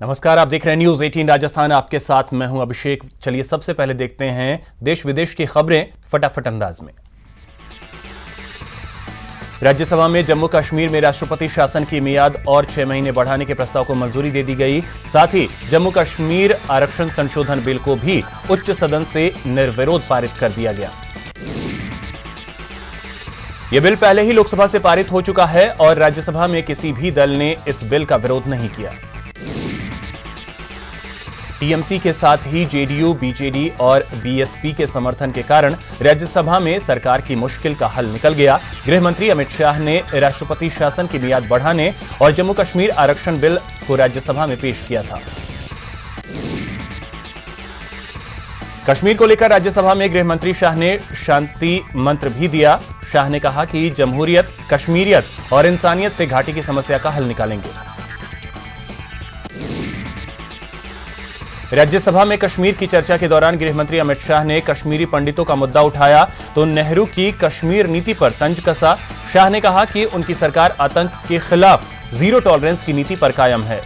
नमस्कार, आप देख रहे हैं न्यूज 18 राजस्थान। आपके साथ मैं हूं अभिषेक। चलिए सबसे पहले देखते हैं देश विदेश की खबरें फटाफट अंदाज में। राज्यसभा में जम्मू कश्मीर में राष्ट्रपति शासन की मियाद और 6 महीने बढ़ाने के प्रस्ताव को मंजूरी दे दी गई। साथ ही जम्मू कश्मीर आरक्षण संशोधन बिल को भी उच्च सदन से निर्विरोध पारित कर दिया गया। यह बिल पहले ही लोकसभा से पारित हो चुका है और राज्यसभा में किसी भी दल ने इस बिल का विरोध नहीं किया। टीएमसी के साथ ही जेडीयू, बीजेडी और बीएसपी के समर्थन के कारण राज्यसभा में सरकार की मुश्किल का हल निकल गया। गृह मंत्री अमित शाह ने राष्ट्रपति शासन की मियाद बढ़ाने और जम्मू कश्मीर आरक्षण बिल को राज्यसभा में पेश किया था। कश्मीर को लेकर राज्यसभा में गृह मंत्री शाह ने शांति मंत्र भी दिया। शाह ने कहा कि जमहूरियत, कश्मीरियत और इंसानियत से घाटी की समस्या का हल निकालेंगे। राज्यसभा में कश्मीर की चर्चा के दौरान गृह मंत्री अमित शाह ने कश्मीरी पंडितों का मुद्दा उठाया तो नेहरू की कश्मीर नीति पर तंज कसा। शाह ने कहा कि उनकी सरकार आतंक के खिलाफ जीरो टॉलरेंस की नीति पर कायम है।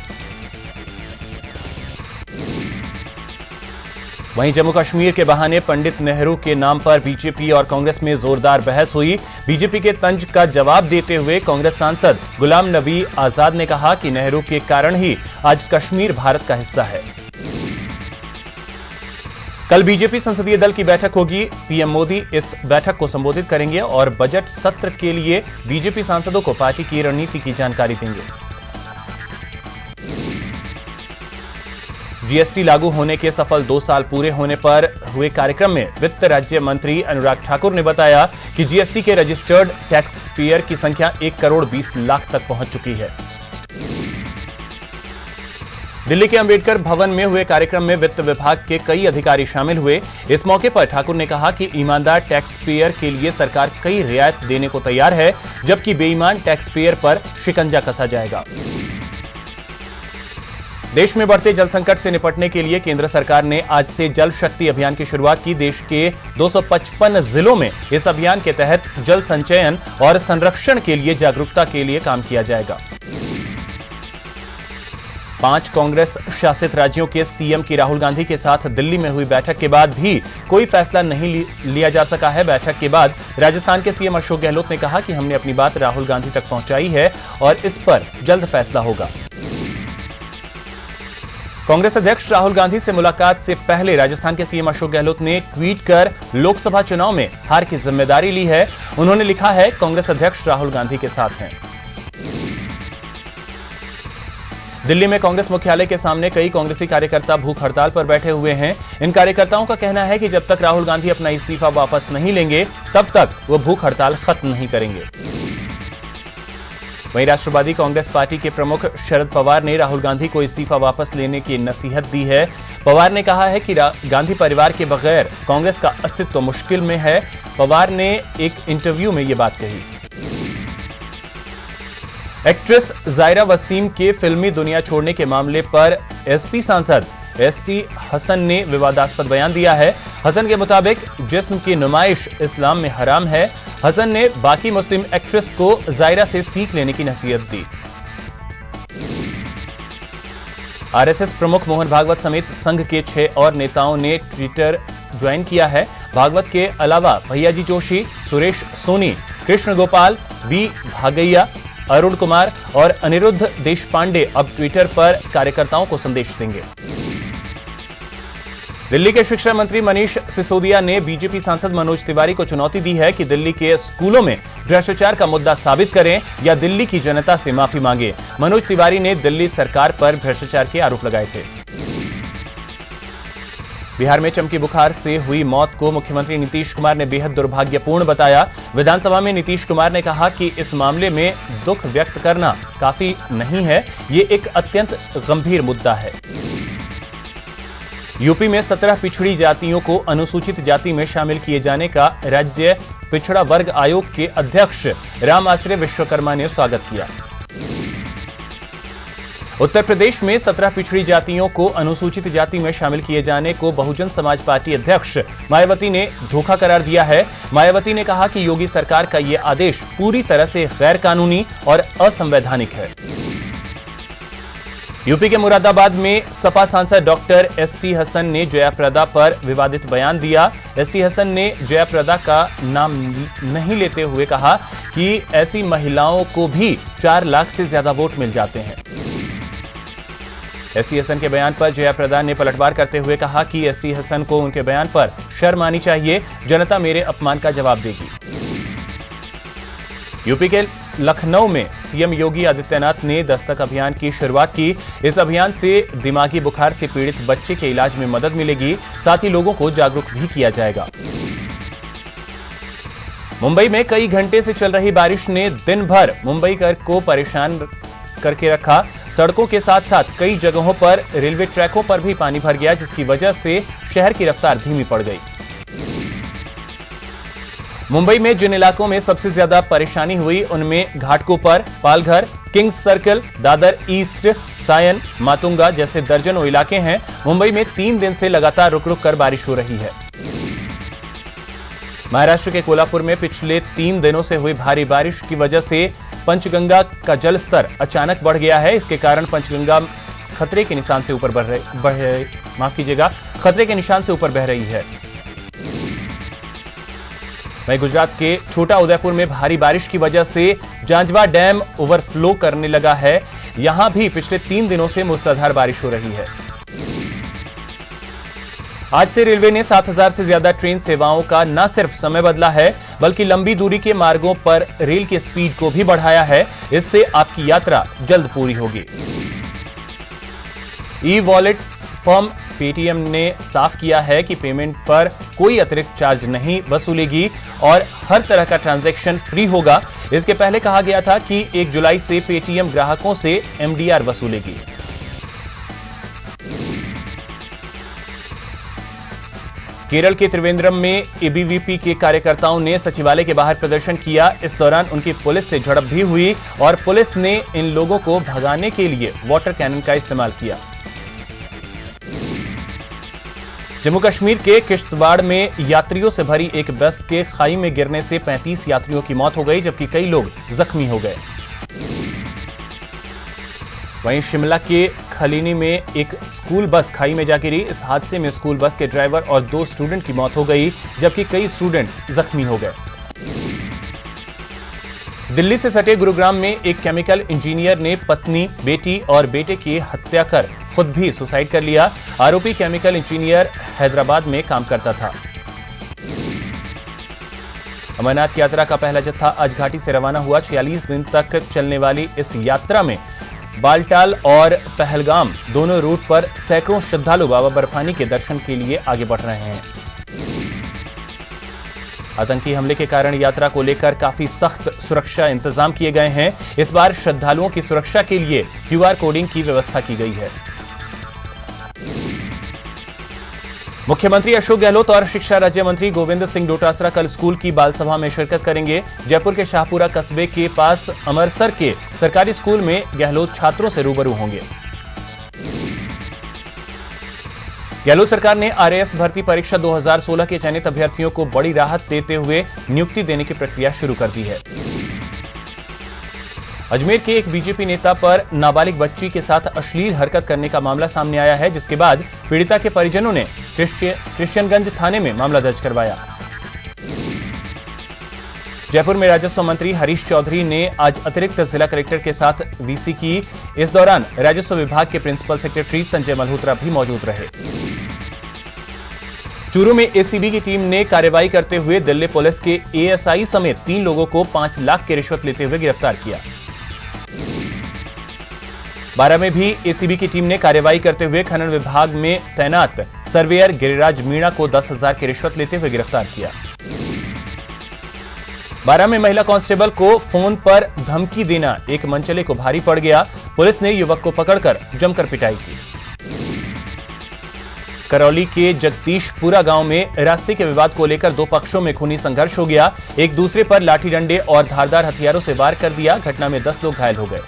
वहीं जम्मू कश्मीर के बहाने पंडित नेहरू के नाम पर बीजेपी और कांग्रेस में जोरदार बहस हुई। बीजेपी के तंज का जवाब देते हुए कांग्रेस सांसद गुलाम नबी आजाद ने कहा कि नेहरू के कारण ही आज कश्मीर भारत का हिस्सा है। कल बीजेपी संसदीय दल की बैठक होगी। पीएम मोदी इस बैठक को संबोधित करेंगे और बजट सत्र के लिए बीजेपी सांसदों को पार्टी की रणनीति की जानकारी देंगे। जीएसटी लागू होने के सफल 2 साल पूरे होने पर हुए कार्यक्रम में वित्त राज्य मंत्री अनुराग ठाकुर ने बताया कि जीएसटी के रजिस्टर्ड टैक्स पेयर की संख्या 1 करोड़ 20 लाख तक पहुंच चुकी है। दिल्ली के अंबेडकर भवन में हुए कार्यक्रम में वित्त विभाग के कई अधिकारी शामिल हुए। इस मौके पर ठाकुर ने कहा कि ईमानदार टैक्स पेयर के लिए सरकार कई रियायत देने को तैयार है, जबकि बेईमान टैक्स पेयर पर शिकंजा कसा जाएगा। देश में बढ़ते जल संकट से निपटने के लिए केंद्र सरकार ने आज से जल शक्ति अभियान की शुरुआत की। देश के 255 जिलों में इस अभियान के तहत जल संचयन और संरक्षण के लिए जागरूकता के लिए काम किया जाएगा। 5 कांग्रेस शासित राज्यों के सीएम की राहुल गांधी के साथ दिल्ली में हुई बैठक के बाद भी कोई फैसला नहीं लिया जा सका है। बैठक के बाद राजस्थान के सीएम अशोक गहलोत ने कहा कि हमने अपनी बात राहुल गांधी तक पहुंचाई है और इस पर जल्द फैसला होगा। कांग्रेस अध्यक्ष राहुल गांधी से मुलाकात से पहले राजस्थान के सीएम अशोक गहलोत ने ट्वीट कर लोकसभा चुनाव में हार की जिम्मेदारी ली है। उन्होंने लिखा है, कांग्रेस अध्यक्ष राहुल गांधी के साथ हैं। दिल्ली में कांग्रेस मुख्यालय के सामने कई कांग्रेसी कार्यकर्ता भूख हड़ताल पर बैठे हुए हैं। इन कार्यकर्ताओं का कहना है कि जब तक राहुल गांधी अपना इस्तीफा वापस नहीं लेंगे तब तक वो भूख हड़ताल खत्म नहीं करेंगे। वहीं राष्ट्रवादी कांग्रेस पार्टी के प्रमुख शरद पवार ने राहुल गांधी को इस्तीफा वापस लेने की नसीहत दी है। पवार ने कहा है कि गांधी परिवार के बगैर कांग्रेस का अस्तित्व मुश्किल में है। पवार ने एक इंटरव्यू में ये बात कही। एक्ट्रेस जायरा वसीम के फिल्मी दुनिया छोड़ने के मामले पर एसपी सांसद एसटी हसन ने विवादास्पद बयान दिया है। हसन के मुताबिक जिस्म की नुमाइश इस्लाम में हराम है। हसन ने बाकी मुस्लिम एक्ट्रेस को जायरा से सीख लेने की नसीहत दी। आरएसएस प्रमुख मोहन भागवत समेत संघ के 6 और नेताओं ने ट्विटर ज्वाइन किया है। भागवत के अलावा भैयाजी जोशी, सुरेश सोनी, कृष्ण गोपाल, वी भागैया, अरुण कुमार और अनिरुद्ध देशपांडे अब ट्विटर पर कार्यकर्ताओं को संदेश देंगे। दिल्ली के शिक्षा मंत्री मनीष सिसोदिया ने बीजेपी सांसद मनोज तिवारी को चुनौती दी है कि दिल्ली के स्कूलों में भ्रष्टाचार का मुद्दा साबित करें या दिल्ली की जनता से माफी मांगे। मनोज तिवारी ने दिल्ली सरकार पर भ्रष्टाचार के आरोप लगाए थे। बिहार में चमकी बुखार से हुई मौत को मुख्यमंत्री नीतीश कुमार ने बेहद दुर्भाग्यपूर्ण बताया। विधानसभा में नीतीश कुमार ने कहा कि इस मामले में दुख व्यक्त करना काफी नहीं है, ये एक अत्यंत गंभीर मुद्दा है। यूपी में 17 पिछड़ी जातियों को अनुसूचित जाति में शामिल किए जाने का राज्य पिछड़ा वर्ग आयोग के अध्यक्ष राम आश्रय विश्वकर्मा ने स्वागत किया। उत्तर प्रदेश में 17 पिछड़ी जातियों को अनुसूचित जाति में शामिल किए जाने को बहुजन समाज पार्टी अध्यक्ष मायावती ने धोखा करार दिया है। मायावती ने कहा कि योगी सरकार का यह आदेश पूरी तरह से गैर कानूनी और असंवैधानिक है। यूपी के मुरादाबाद में सपा सांसद डॉक्टर एसटी हसन ने जयाप्रदा पर विवादित बयान दिया। एसटी हसन ने जयाप्रदा का नाम नहीं लेते हुए कहा कि ऐसी महिलाओं को भी 4 लाख से ज्यादा वोट मिल जाते हैं। एसटी हसन के बयान पर जयाप्रदा ने पलटवार करते हुए कहा कि एसटी हसन को उनके बयान पर शर्म आनी चाहिए, जनता मेरे अपमान का जवाब देगी। यूपी के लखनऊ में सीएम योगी आदित्यनाथ ने दस्तक अभियान की शुरुआत की। इस अभियान से दिमागी बुखार से पीड़ित बच्चे के इलाज में मदद मिलेगी, साथ ही लोगों को जागरूक भी किया जाएगा। मुंबई में कई घंटे से चल रही बारिश ने दिन भर मुंबई को परेशान करके रखा। सड़कों के साथ साथ कई जगहों पर रेलवे ट्रैकों पर भी पानी भर गया, जिसकी वजह से शहर की रफ्तार धीमी पड़ गई। मुंबई में जिन इलाकों में सबसे ज्यादा परेशानी हुई उनमें Ghatkopar, Palghar, Kings Circle, Dadar East, Sion, Matunga जैसे दर्जनों इलाके हैं। मुंबई में 3 दिन से लगातार रुक रुक कर बारिश हो रही है। महाराष्ट्र के कोल्हापुर में पिछले 3 दिनों से हुई भारी बारिश की वजह से पंचगंगा का जल स्तर अचानक बढ़ गया है। इसके कारण पंचगंगा खतरे के निशान से ऊपर खतरे के निशान से ऊपर बह रही है। वहीं गुजरात के छोटा उदयपुर में भारी बारिश की वजह से जांजवा डैम ओवरफ्लो करने लगा है। यहां भी पिछले 3 दिनों से मूसलाधार बारिश हो रही है। आज से रेलवे ने 7000 से ज्यादा ट्रेन सेवाओं का न सिर्फ समय बदला है, बल्कि लंबी दूरी के मार्गों पर रेल की स्पीड को भी बढ़ाया है। इससे आपकी यात्रा जल्द पूरी होगी। ई वॉलेट फर्म पेटीएम ने साफ किया है कि पेमेंट पर कोई अतिरिक्त चार्ज नहीं वसूलेगी और हर तरह का ट्रांजैक्शन फ्री होगा। इसके पहले कहा गया था कि 1 जुलाई से पेटीएम ग्राहकों से एमडीआर वसूलेगी। केरल के त्रिवेंद्रम में एबीवीपी के कार्यकर्ताओं ने सचिवालय के बाहर प्रदर्शन किया। इस दौरान उनकी पुलिस से झड़प भी हुई और पुलिस ने इन लोगों को भगाने के लिए वाटर कैनन का इस्तेमाल किया। जम्मू कश्मीर के किश्तवाड़ में यात्रियों से भरी एक बस के खाई में गिरने से 35 यात्रियों की मौत हो गई, जबकि कई लोग जख्मी हो गए। वहीं शिमला के खलीनी में एक स्कूल बस खाई में जा गिरी। इस हादसे में स्कूल बस के ड्राइवर और 2 स्टूडेंट की मौत हो गई, जबकि कई स्टूडेंट जख्मी हो गए। दिल्ली से सटे गुरुग्राम में एक केमिकल इंजीनियर ने पत्नी, बेटी और बेटे की हत्या कर खुद भी सुसाइड कर लिया। आरोपी केमिकल इंजीनियर हैदराबाद में काम करता था। अमरनाथ यात्रा का पहला जत्था आज घाटी से रवाना हुआ। 46 दिन तक चलने वाली इस यात्रा में बालटाल और पहलगाम दोनों रूट पर सैकड़ों श्रद्धालु बाबा बर्फानी के दर्शन के लिए आगे बढ़ रहे हैं। आतंकी हमले के कारण यात्रा को लेकर काफी सख्त सुरक्षा इंतजाम किए गए हैं। इस बार श्रद्धालुओं की सुरक्षा के लिए क्यूआर कोडिंग की व्यवस्था की गई है। मुख्यमंत्री अशोक गहलोत और शिक्षा राज्य मंत्री गोविंद सिंह डोटासरा कल स्कूल की बाल सभा में शिरकत करेंगे। जयपुर के शाहपुरा कस्बे के पास अमरसर के सरकारी स्कूल में गहलोत छात्रों से रूबरू होंगे। गहलोत सरकार ने आरएएस भर्ती परीक्षा 2016 के चयनित अभ्यर्थियों को बड़ी राहत देते हुए नियुक्ति देने की प्रक्रिया शुरू कर दी है। अजमेर के एक बीजेपी नेता पर नाबालिग बच्ची के साथ अश्लील हरकत करने का मामला सामने आया है, जिसके बाद पीड़िता के परिजनों ने क्रिश्चियनगंज थाने में मामला दर्ज करवाया। जयपुर में राजस्व मंत्री हरीश चौधरी ने आज अतिरिक्त जिला कलेक्टर के साथ वीसी की। इस दौरान राजस्व विभाग के प्रिंसिपल सेक्रेटरी संजय मल्होत्रा भी मौजूद रहे। चूरू में एसीबी की टीम ने कार्रवाई करते हुए दिल्ली पुलिस के एएसआई समेत 3 लोगों को 5 लाख की रिश्वत लेते हुए गिरफ्तार किया। बारह में भी एसीबी की टीम ने कार्रवाई करते हुए खनन विभाग में तैनात सर्वेयर गिरिराज मीणा को 10,000 की रिश्वत लेते हुए गिरफ्तार किया। बारह में महिला कांस्टेबल को फोन पर धमकी देना एक मनचले को भारी पड़ गया। पुलिस ने युवक को पकड़कर जमकर पिटाई की। करौली के जगदीशपुरा गांव में रास्ते के विवाद को लेकर 2 पक्षों में खूनी संघर्ष हो गया। एक दूसरे पर लाठी डंडे और धारदार हथियारों से वार कर दिया। घटना में 10 लोग घायल हो गए।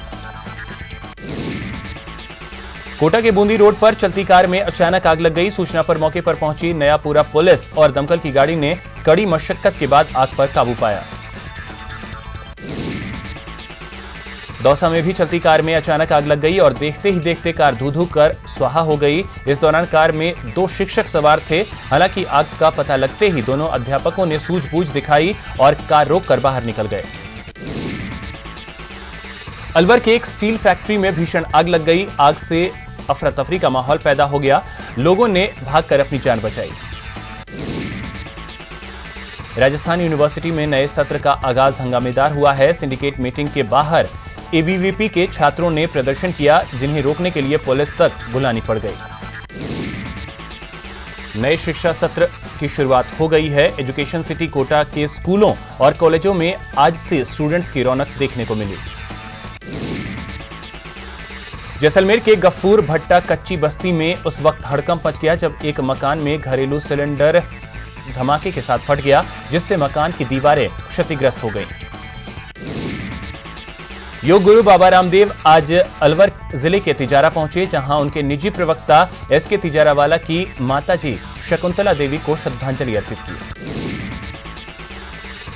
कोटा के बूंदी रोड पर चलती कार में अचानक आग लग गई। सूचना पर मौके पर पहुंची नयापुरा पुलिस और दमकल की गाड़ी ने कड़ी मशक्कत के बाद आग पर काबू पाया। दौसा में भी चलती कार में अचानक आग लग गई और देखते ही देखते कार धू-धू कर स्वाहा हो गई। इस दौरान कार में 2 शिक्षक सवार थे। हालांकि आग का पता लगते ही दोनों अध्यापकों ने सूझबूझ दिखाई और कार रोककर बाहर निकल गए। अलवर के एक स्टील फैक्ट्री में भीषण आग लग गई। आग से अफरा तफरी का माहौल पैदा हो गया। लोगों ने भागकर अपनी जान बचाई। राजस्थान यूनिवर्सिटी में नए सत्र का आगाज हंगामेदार हुआ है। सिंडिकेट मीटिंग के बाहर एबीवीपी के छात्रों ने प्रदर्शन किया, जिन्हें रोकने के लिए पुलिस तक बुलानी पड़ गई। नए शिक्षा सत्र की शुरुआत हो गई है। एजुकेशन सिटी कोटा के स्कूलों और कॉलेजों में आज से स्टूडेंट्स की रौनक देखने को मिली। जैसलमेर के गफूर भट्टा कच्ची बस्ती में उस वक्त हड़कंप मच गया जब एक मकान में घरेलू सिलेंडर धमाके के साथ फट गया, जिससे मकान की दीवारें क्षतिग्रस्त हो गईं। योग गुरु बाबा रामदेव आज अलवर जिले के तिजारा पहुंचे, जहां उनके निजी प्रवक्ता एसके तिजारावाला की माताजी शकुंतला देवी को श्रद्धांजलि अर्पित की।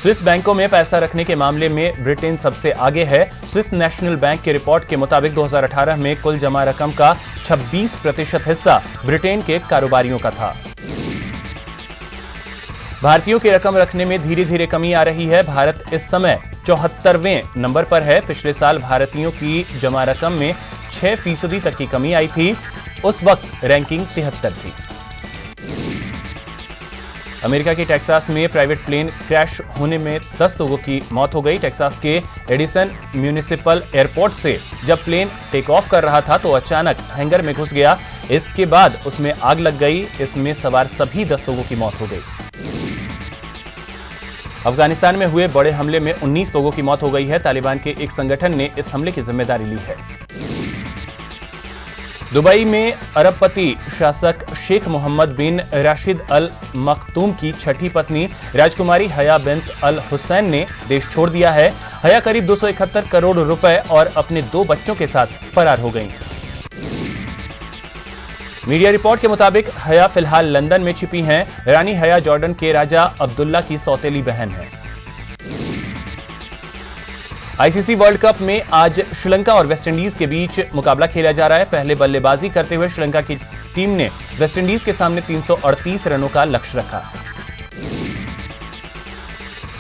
स्विस बैंकों में पैसा रखने के मामले में ब्रिटेन सबसे आगे है। स्विस नेशनल बैंक की रिपोर्ट के मुताबिक 2018 में कुल जमा रकम का 26% हिस्सा ब्रिटेन के कारोबारियों का था। भारतीयों की रकम रखने में धीरे धीरे कमी आ रही है। भारत इस समय 74वें नंबर पर है। पिछले साल भारतीयों की जमा रकम में 6% तक की कमी आई थी। उस वक्त रैंकिंग 73 थी। अमेरिका के टेक्सास में प्राइवेट प्लेन क्रैश होने में 10 लोगों की मौत हो गई। टेक्सास के एडिसन म्यूनिसिपल एयरपोर्ट से जब प्लेन टेक ऑफ कर रहा था तो अचानक हैंगर में घुस गया। इसके बाद उसमें आग लग गई। इसमें सवार सभी 10 लोगों की मौत हो गई। अफगानिस्तान में हुए बड़े हमले में 19 लोगों की मौत हो गई है। तालिबान के एक संगठन ने इस हमले की जिम्मेदारी ली है। दुबई में अरबपति शासक शेख मोहम्मद बिन राशिद अल मखतूम की छठी पत्नी राजकुमारी हया बिन्त अल हुसैन ने देश छोड़ दिया है। हया करीब 271 करोड़ रुपए और अपने 2 बच्चों के साथ फरार हो गई। मीडिया रिपोर्ट के मुताबिक हया फिलहाल लंदन में छिपी हैं। रानी हया जॉर्डन के राजा अब्दुल्ला की सौतेली बहन है। आईसीसी वर्ल्ड कप में आज श्रीलंका और वेस्टइंडीज के बीच मुकाबला खेला जा रहा है। पहले बल्लेबाजी करते हुए श्रीलंका की टीम ने वेस्टइंडीज के सामने 338 रनों का लक्ष्य रखा।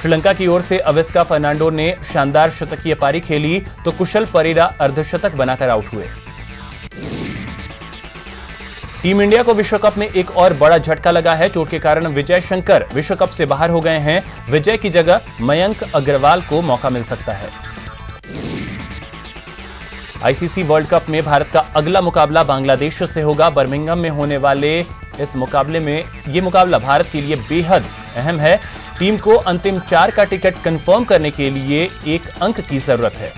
श्रीलंका की ओर से अविस्का फर्नांडो ने शानदार शतकीय पारी खेली तो कुशल परेरा अर्धशतक बनाकर आउट हुए। टीम इंडिया को विश्व कप में एक और बड़ा झटका लगा है। चोट के कारण विजय शंकर विश्व कप से बाहर हो गए हैं। विजय की जगह मयंक अग्रवाल को मौका मिल सकता है। आईसीसी वर्ल्ड कप में भारत का अगला मुकाबला बांग्लादेश से होगा। बर्मिंघम में होने वाले इस मुकाबले में यह मुकाबला भारत के लिए बेहद अहम है। टीम को अंतिम 4 का टिकट कंफर्म करने के लिए 1 अंक की जरूरत है।